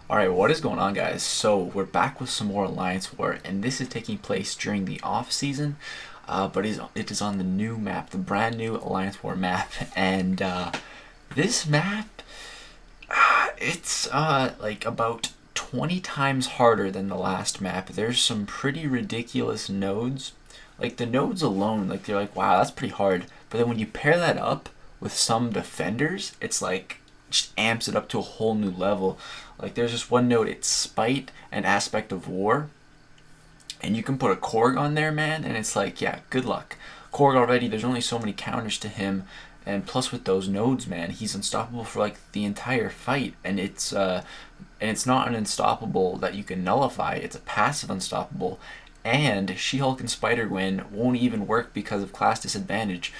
Alright, what is going on, guys? So, we're back with some more Alliance War, and this is taking place during the off-season, but it is on the new map, the brand new Alliance War map, and this map, it's like about 20 times harder than the last map. There's some pretty ridiculous nodes. Like, the nodes alone, like, they're like, wow, that's pretty hard. But then when you pair that up with some defenders, it's like, just amps it up to a whole new level. Like, there's just one node, it's Spite and Aspect of War. And you can put a Korg on there, man, and it's like, yeah, good luck. Korg already, there's only so many counters to him. And plus with those nodes, man, he's unstoppable for like the entire fight. And it's not an unstoppable that you can nullify. It's a passive unstoppable. And She-Hulk and Spider-Gwen won't even work because of class disadvantage.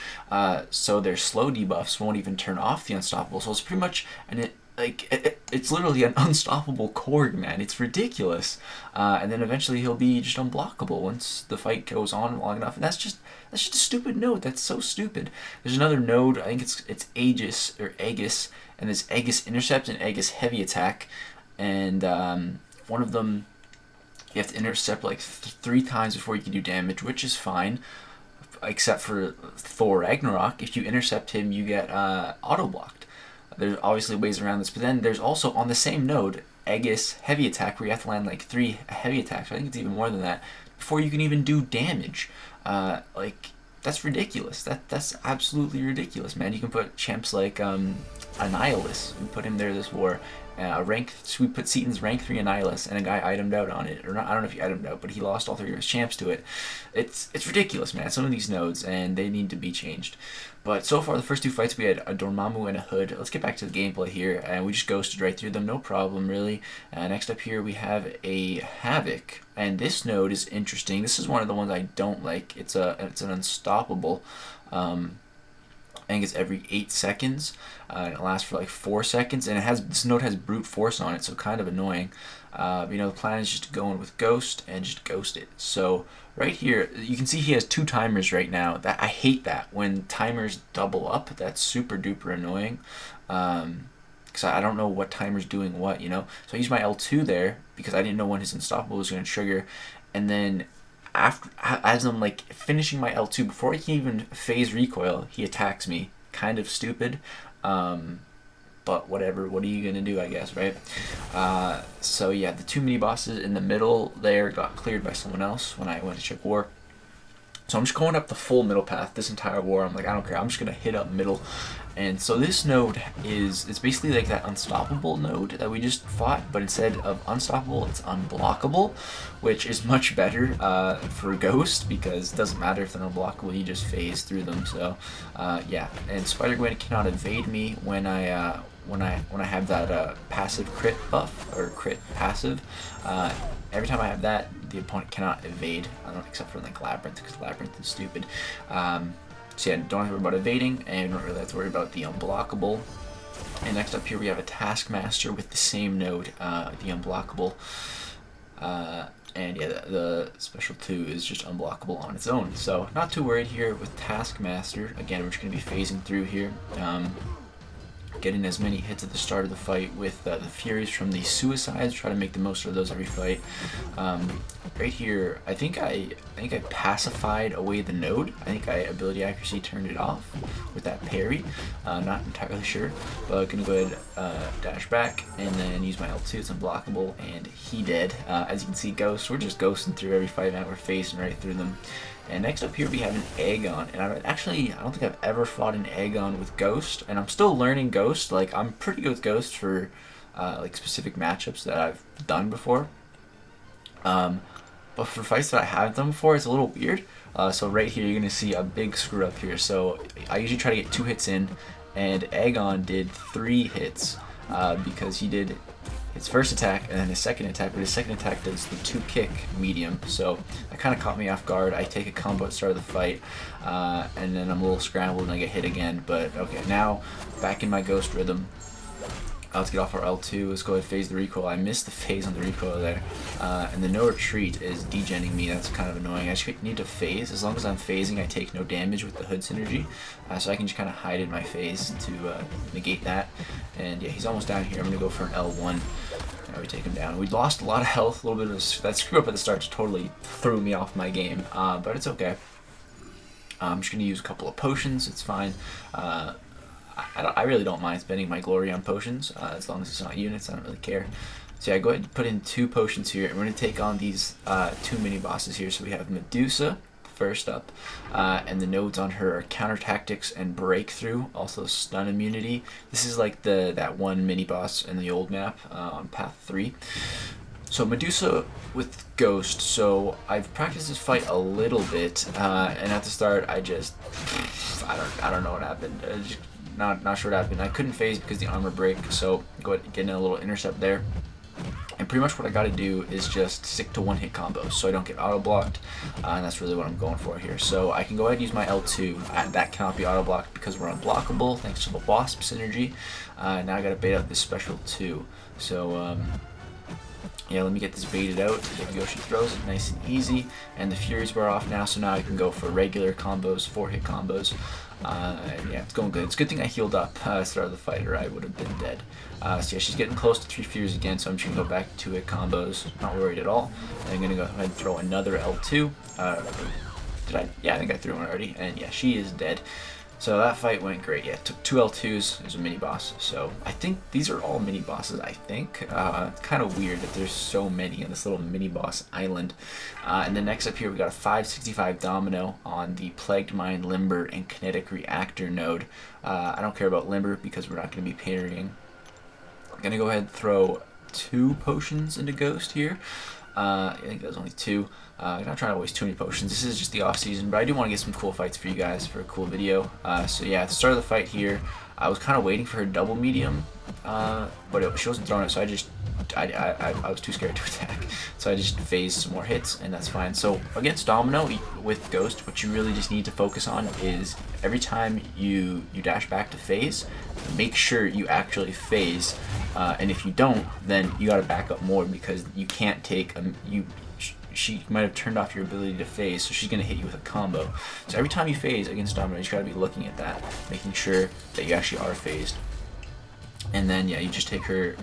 So their slow debuffs won't even turn off the unstoppable. So it's pretty much it's literally an unstoppable Korg, man. It's ridiculous. And then eventually he'll be just unblockable once the fight goes on long enough. And that's just a stupid node. That's so stupid. There's another node. I think it's Aegis or Aegis, and there's Aegis Intercept and Aegis Heavy Attack, and one of them you have to intercept like 3 times before you can do damage, which is fine, except for Thor Ragnarok. If you intercept him, you get auto blocked. There's obviously ways around this, but then there's also on the same node Aegis Heavy Attack, where you have to land like 3 heavy attacks. I think it's even more than that before you can even do damage. Like, that's ridiculous. That's absolutely ridiculous, man. You can put champs like Annihilus. We put him there this war. So we put Seaton's rank 3 Annihilus, and a guy itemed out on it. Or not, I don't know if he itemed out, but he lost all 3 of his champs to it. It's ridiculous, man. Some of these nodes, and they need to be changed. But so far, the first 2 fights, we had a Dormammu and a Hood. Let's get back to the gameplay here, and we just ghosted right through them, no problem, really. Next up here, we have a Havoc, and this node is interesting. This is one of the ones I don't like. It's an unstoppable. I think it's every 8 seconds. It lasts for like 4 seconds, and this node has brute force on it, so kind of annoying. The plan is just to go in with Ghost and just ghost it. So right here, you can see he has 2 timers right now. I hate that when timers double up. That's super duper annoying. Because I don't know what timer's doing what, So I used my L2 there because I didn't know when his unstoppable was going to trigger, and then as I'm like finishing my L2, before I can even phase recoil, he attacks me. Kind of stupid, but whatever. What are you gonna do, I guess, right? So yeah, the 2 mini bosses in the middle there got cleared by someone else when I went to check war. So I'm just going up the full middle path this entire war. I'm like, I don't care. I'm just gonna hit up middle. And so this node it's basically like that unstoppable node that we just fought, but instead of unstoppable, it's unblockable, which is much better for Ghost, because it doesn't matter if they're unblockable, you just phase through them. So yeah, and Spider-Gwen cannot evade me when I have that passive crit buff, or crit passive. Every time I have that, the opponent cannot evade, except for like Labyrinth, because Labyrinth is stupid. So yeah, don't have to worry about evading, and don't really have to worry about the unblockable. And next up here we have a Taskmaster with the same node, the unblockable. And yeah, the special 2 is just unblockable on its own. So not too worried here with Taskmaster. Again, we're just going to be phasing through here. Getting as many hits at the start of the fight with the Furies from the Suicides. Try to make the most of those every fight. Right here, I think I pacified away the node. I think I ability accuracy turned it off with that parry. Not entirely sure, but I'm gonna go ahead dash back and then use my L2. It's unblockable, and he dead. As you can see, Ghost. We're just ghosting through every fight, man. We're facing right through them. And next up here we have an Aegon, and I don't think I've ever fought an Aegon with Ghost, and I'm still learning Ghost. Like, I'm pretty good with Ghost for like specific matchups that I've done before. But for fights that I haven't done before, it's a little weird. So right here you're gonna see a big screw up here. So I usually try to get 2 hits in, and Aegon did 3 hits because he did his first attack and then his second attack, but his second attack does the 2 kick medium, so that kind of caught me off guard. I take a combo at the start of the fight, and then I'm a little scrambled and I get hit again, but okay, now back in my Ghost rhythm. Let's get off our L2, let's go ahead and phase the recoil. I missed the phase on the recoil there, and the no retreat is degenning me. That's kind of annoying. I just need to phase. As long as I'm phasing, I take no damage with the Hood synergy, so I can just kind of hide in my phase to negate that. And yeah, he's almost down here. I'm going to go for an L1. we take him down. We lost a lot of health, a little bit of that screw up at the start just totally threw me off my game, but it's okay. I'm just gonna use a couple of potions. It's fine. I really don't mind spending my glory on potions as long as it's not units. I don't really care. So yeah, go ahead and put in 2 potions here, and we're gonna take on these 2 mini bosses here. So we have Medusa first up, and the nodes on her are counter tactics and breakthrough, also stun immunity. This is like that one mini boss in the old map on path 3. So Medusa with Ghost. So I've practiced this fight a little bit, and at the start I don't know what happened. Not sure what happened. I couldn't phase because the armor break. So go ahead and get in a little intercept there. And pretty much what I got to do is just stick to one-hit combos so I don't get auto-blocked, and that's really what I'm going for here. So I can go ahead and use my L2. That cannot be auto-blocked because we're unblockable thanks to the Wasp synergy. Now I got to bait out this special 2. So yeah, let me get this baited out. There we go, she throws it nice and easy, and the Furies wear off now, so now I can go for regular combos, 4-hit combos. And yeah, it's going good. It's a good thing I healed up at the start of the fight, or I would have been dead. So yeah, she's getting close to 3 Furies again, so I'm just going to go back to 2-hit combos. Not worried at all. And I'm going to go ahead and throw another L2. Did I? Yeah, I think I threw one already. And yeah, she is dead. So that fight went great. Yeah, it took 2 L2s. There's a mini boss. So I think these are all mini bosses, I think. It's kind of weird that there's so many on this little mini boss island. And then next up here, we got a 565 Domino on the Plagued Mind, Limber, and Kinetic Reactor node. I don't care about Limber because we're not going to be parrying. I'm going to go ahead and throw 2 potions into Ghost here. I think that was only 2. I'm not trying to waste too many potions. This is just the off season, but I do want to get some cool fights for you guys for a cool video. So yeah, at the start of the fight here, I was kind of waiting for her double medium, but she wasn't throwing it, so I was too scared to attack. So I just phased some more hits, and that's fine. So against Domino with Ghost, what you really just need to focus on is every time you dash back to phase, make sure you actually phase. And if you don't, then you got to back up more because you can't take she might have turned off your ability to phase, so she's going to hit you with a combo. So every time you phase against Domino, you got to be looking at that, making sure that you actually are phased. And then yeah, you just take her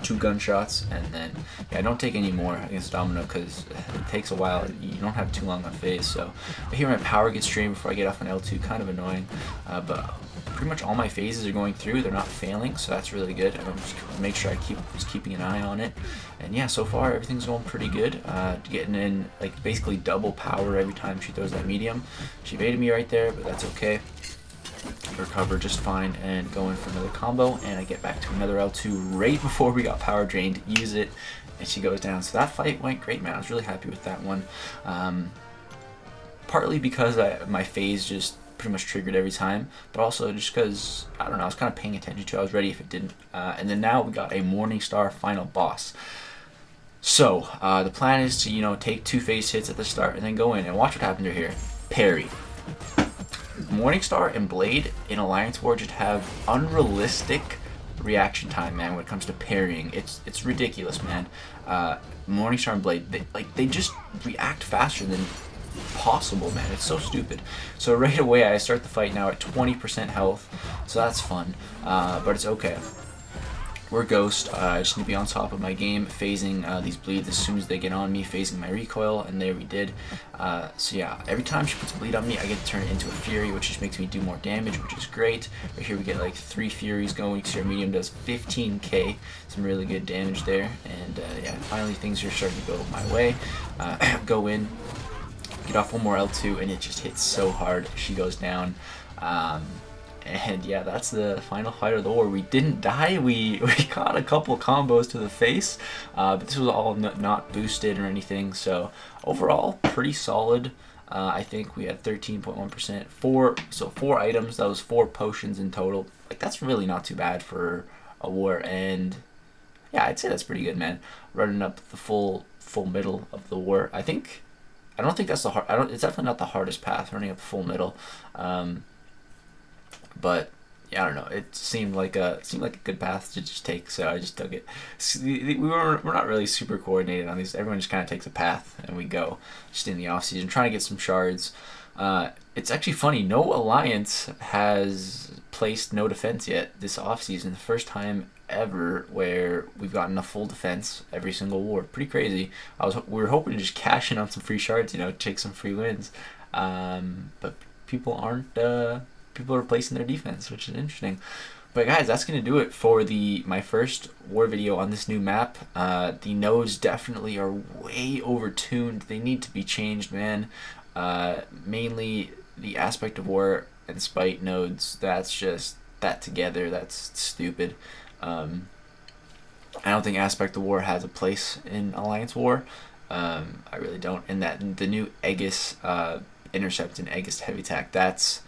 2 gunshots, and then yeah, don't take any more against Domino because it takes a while. You don't have too long on phase. So I hear my power gets drained before I get off on L2, kind of annoying, but pretty much all my phases are going through. They're not failing, so that's really good. I'm just make sure I was keeping an eye on it. And yeah, so far everything's going pretty good. Getting in like basically double power every time she throws that medium. She baited me right there, but that's okay. Recover just fine and go in for another combo, and I get back to another L2 right before we got power drained. Use it, and she goes down. So that fight went great, man. I was really happy with that one. Partly because my phase just pretty much triggered every time, but also just because I don't know, I was kind of paying attention to it. I was ready if it didn't. And then now we got a Morningstar final boss. So the plan is to take 2 phase hits at the start and then go in and watch what happened here. Parry. Morningstar and Blade in Alliance War just have unrealistic reaction time, man, when it comes to parrying. It's ridiculous, man. Morningstar and Blade, they just react faster than possible, man. It's so stupid. So right away I start the fight now at 20% health, so that's fun, but it's okay. We're Ghost. I just need to be on top of my game, phasing these bleeds as soon as they get on me, phasing my recoil, and there we did. So yeah, every time she puts a bleed on me, I get to turn it into a Fury, which just makes me do more damage, which is great. Right here we get like 3 Furies going, because our medium does 15k, some really good damage there. And yeah, finally things are starting to go my way. Go in, get off one more L2, and it just hits so hard. She goes down. And yeah, that's the final fight of the war. We didn't die. We got a couple combos to the face, but this was all not boosted or anything. So overall, pretty solid. I think we had 13.1%. 4 items. That was 4 potions in total. Like, that's really not too bad for a war. And yeah, I'd say that's pretty good, man. Running up the full middle of the war. I don't think that's the hard. It's definitely not the hardest path, running up the full middle. But yeah, I don't know. It seemed like a good path to just take, so I just took it. We're not really super coordinated on these. Everyone just kind of takes a path and we go just in the off season, trying to get some shards. It's actually funny. No alliance has placed no defense yet this off season. The first time ever where we've gotten a full defense every single war. Pretty crazy. We were hoping to just cash in on some free shards, you know, take some free wins, but people aren't. People are replacing their defense, which is interesting. But guys, that's gonna do it for my first war video on this new map. The nodes definitely are way overtuned. They need to be changed, man. Mainly the aspect of war and spite nodes. That's just that together. That's stupid. I don't think aspect of war has a place in Alliance War. I really don't. And that the new Aegis intercept and Aegis heavy attack. That's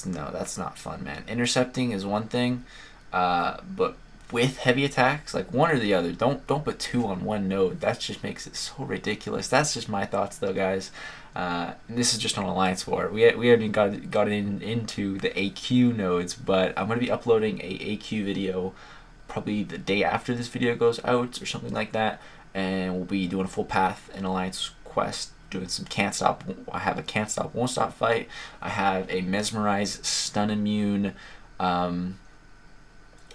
not fun, man. Intercepting is one thing, but with heavy attacks, like one or the other. Don't put two on one node. That just makes it so ridiculous. That's just my thoughts, though, guys. This is just on Alliance War. We haven't got into the AQ nodes, but I'm gonna be uploading a AQ video probably the day after this video goes out or something like that, and we'll be doing a full path in Alliance Quest, doing some can't stop. I have a can't stop, won't stop fight. I have a mesmerize, stun immune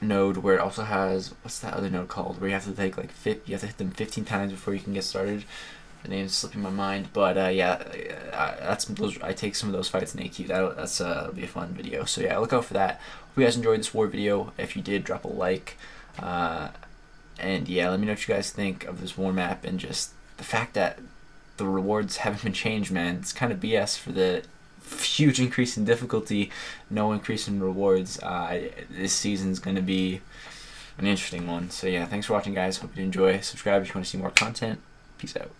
node where it also has, what's that other node called? Where you have to take like you have to hit them 15 times before you can get started. The name's slipping my mind, but yeah, I take some of those fights in AQ. That'll be a fun video. So yeah, look out for that. Hope you guys enjoyed this war video. If you did, drop a like. And yeah, let me know what you guys think of this war map and just the fact that the rewards haven't been changed, man. It's kind of BS for the huge increase in difficulty, no increase in rewards. This season's going to be an interesting one. So yeah, thanks for watching, guys. Hope you enjoy. Subscribe if you want to see more content. Peace out.